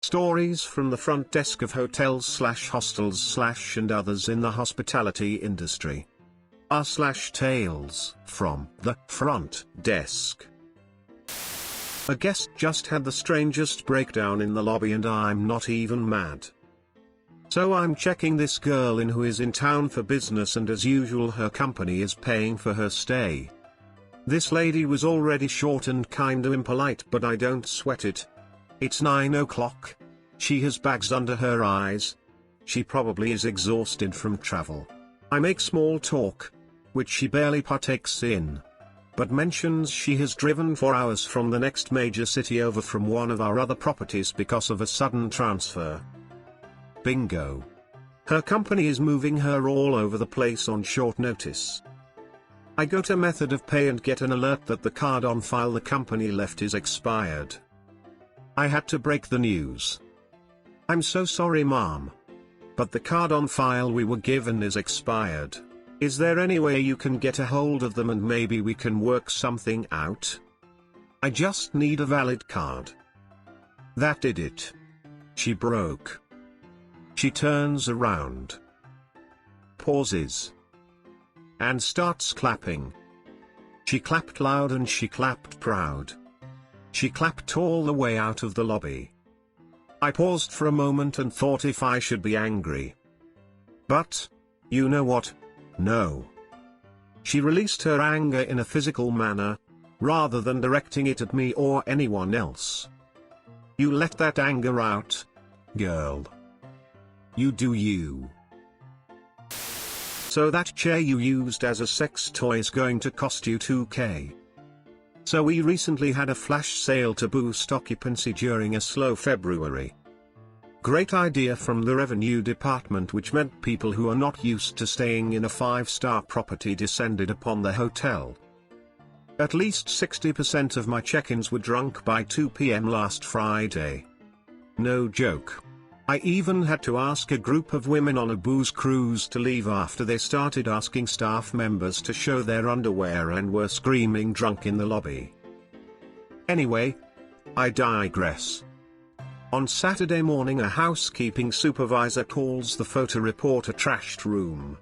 Stories from the front desk of hotels/hostels/ and others in the hospitality industry. r/tales from the front desk. A guest just had the strangest breakdown in the lobby and I'm not even mad. So I'm checking this girl in who is in town for business, and as usual her company is paying for her stay. This lady was already short and kinda impolite, but I don't sweat it. It's 9 o'clock. She has bags under her eyes. She probably is exhausted from travel. I make small talk, which she barely partakes in, but mentions she has driven 4 hours from the next major city over from one of our other properties because of a sudden transfer. Bingo. Her company is moving her all over the place on short notice. I go to method of pay and get an alert that the card on file the company left is expired. I had to break the news. I'm so sorry, ma'am, but the card on file we were given is expired. Is there any way you can get a hold of them and maybe we can work something out? I just need a valid card. That did it. She broke. She turns around, pauses, and starts clapping. She clapped loud and she clapped proud. She clapped all the way out of the lobby. I paused for a moment and thought if I should be angry. But, you know what? No. She released her anger in a physical manner, rather than directing it at me or anyone else. You let that anger out, girl. You do you. So that chair you used as a sex toy is going to cost you $2,000. So we recently had a flash sale to boost occupancy during a slow February. Great idea from the revenue department, which meant people who are not used to staying in a 5-star property descended upon the hotel. At least 60% of my check-ins were drunk by 2 p.m. last Friday. No joke. I even had to ask a group of women on a booze cruise to leave after they started asking staff members to show their underwear and were screaming drunk in the lobby. Anyway, I digress. On Saturday morning, a housekeeping supervisor calls the photo report a trashed room.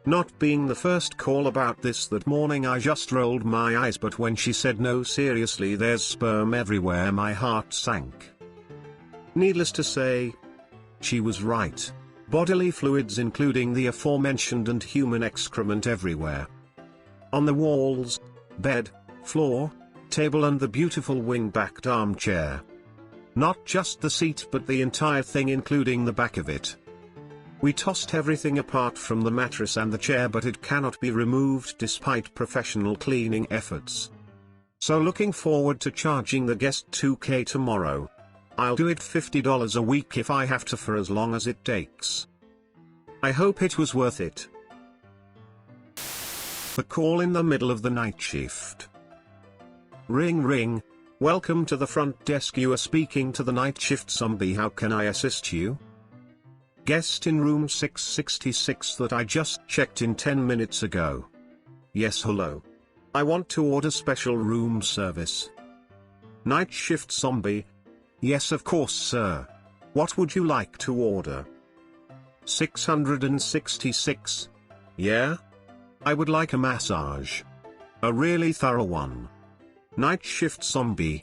Not being the first call about this that morning, I just rolled my eyes, but when she said no seriously there's sperm everywhere, my heart sank. Needless to say, she was right. Bodily fluids including the aforementioned and human excrement everywhere. On the walls, bed, floor, table and the beautiful wing-backed armchair. Not just the seat but the entire thing including the back of it. We tossed everything apart from the mattress and the chair, but it cannot be removed despite professional cleaning efforts. So looking forward to charging the guest $2,000 tomorrow. I'll do it $50 a week if I have to for as long as it takes. I hope it was worth it. The call in the middle of the night shift. Ring ring. Welcome to the front desk. You are speaking to the night shift zombie. How can I assist you? Guest in room 666 that I just checked in 10 minutes ago. Yes, hello. I want to order special room service. Night shift zombie. Yes, of course, sir. What would you like to order? 666. Yeah? I would like a massage. A really thorough one. Night shift zombie.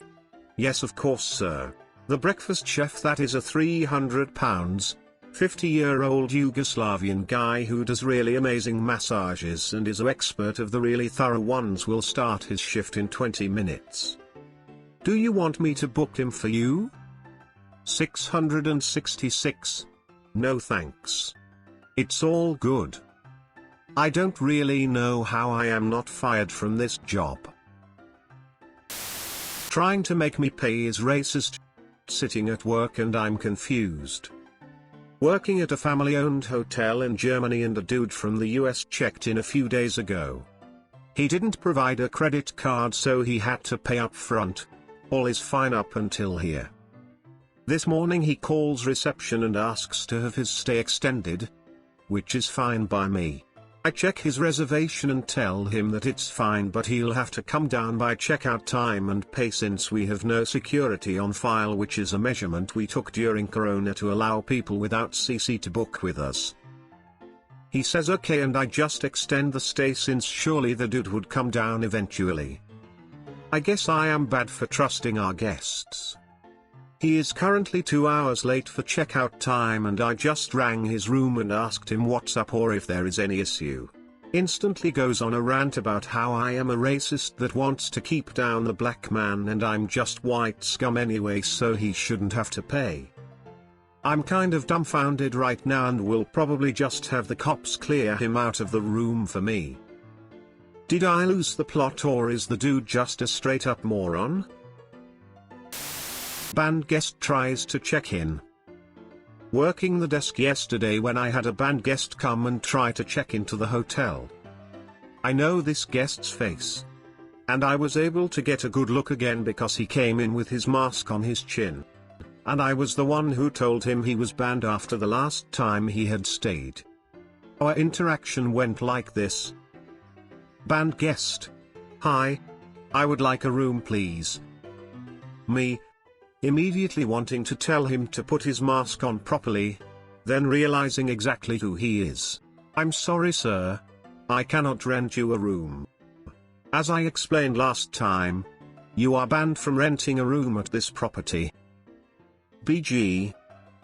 Yes, of course, sir. The breakfast chef, that is a 300 pounds, 50-year-old Yugoslavian guy who does really amazing massages and is an expert of the really thorough ones, will start his shift in 20 minutes. Do you want me to book him for you? 666. No thanks. It's all good. I don't really know how I am not fired from this job. Trying to make me pay is racist. Sitting at work and I'm confused. Working at a family-owned hotel in Germany, and a dude from the US checked in a few days ago. He didn't provide a credit card, so he had to pay up front. All is fine up until here. This morning he calls reception and asks to have his stay extended, which is fine by me. I check his reservation and tell him that it's fine, but he'll have to come down by checkout time and pay since we have no security on file, which is a measurement we took during Corona to allow people without CC to book with us. He says okay, and I just extend the stay since surely the dude would come down eventually. I guess I am bad for trusting our guests. He is currently 2 hours late for checkout time, and I just rang his room and asked him what's up or if there is any issue. Instantly goes on a rant about how I am a racist that wants to keep down the black man and I'm just white scum anyway, so he shouldn't have to pay. I'm kind of dumbfounded right now and will probably just have the cops clear him out of the room for me. Did I lose the plot, or is the dude just a straight up moron? Band guest tries to check in. Working the desk yesterday when I had a band guest come and try to check into the hotel. I know this guest's face. And I was able to get a good look again because he came in with his mask on his chin. And I was the one who told him he was banned after the last time he had stayed. Our interaction went like this. Band guest. Hi. I would like a room, please. Me. Immediately wanting to tell him to put his mask on properly, then realizing exactly who he is. I'm sorry, sir. I cannot rent you a room. As I explained last time, you are banned from renting a room at this property. BG.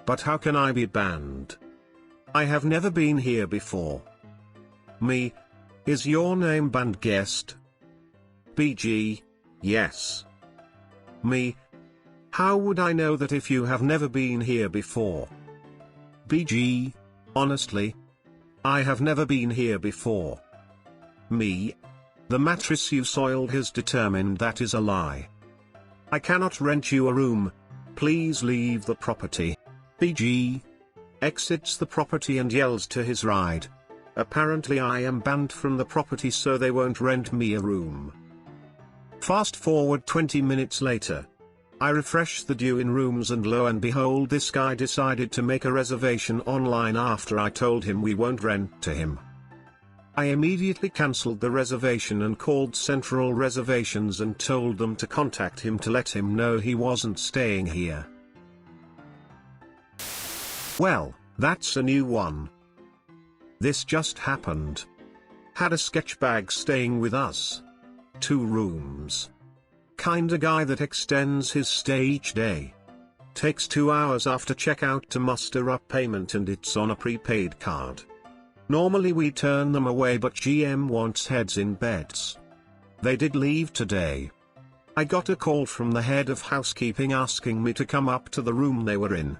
But how can I be banned? I have never been here before. Me. Is your name band guest? BG. Yes. Me. How would I know that if you have never been here before? BG. Honestly. I have never been here before. Me. The mattress you soiled has determined that is a lie. I cannot rent you a room. Please leave the property. BG. Exits the property and yells to his ride. Apparently I am banned from the property, so they won't rent me a room. Fast forward 20 minutes later. I refresh the due in rooms and lo and behold, this guy decided to make a reservation online after I told him we won't rent to him. I immediately cancelled the reservation and called Central Reservations and told them to contact him to let him know he wasn't staying here. Well, that's a new one. This just happened. Had a sketch bag staying with us. 2 rooms. Kinda guy that extends his stay each day. Takes 2 hours after checkout to muster up payment, and it's on a prepaid card. Normally we turn them away, but GM wants heads in beds. They did leave today. I got a call from the head of housekeeping asking me to come up to the room they were in.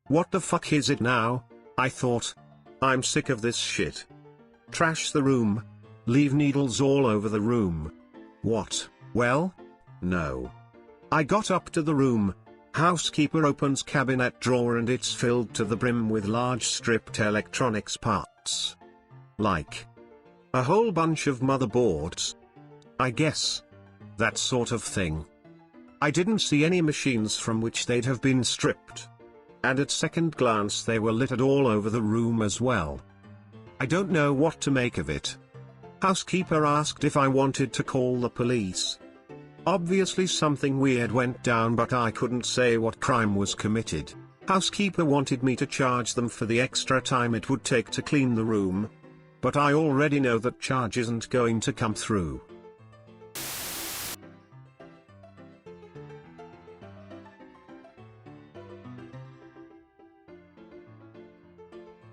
What the fuck is it now? I thought. I'm sick of this shit. Trash the room. Leave needles all over the room. What? Well? No. I got up to the room. Housekeeper opens cabinet drawer and it's filled to the brim with large stripped electronics parts. Like a whole bunch of motherboards. I guess. That sort of thing. I didn't see any machines from which they'd have been stripped. And at second glance they were littered all over the room as well. I don't know what to make of it. Housekeeper asked if I wanted to call the police. Obviously something weird went down, but I couldn't say what crime was committed. Housekeeper wanted me to charge them for the extra time it would take to clean the room. But I already know that charge isn't going to come through.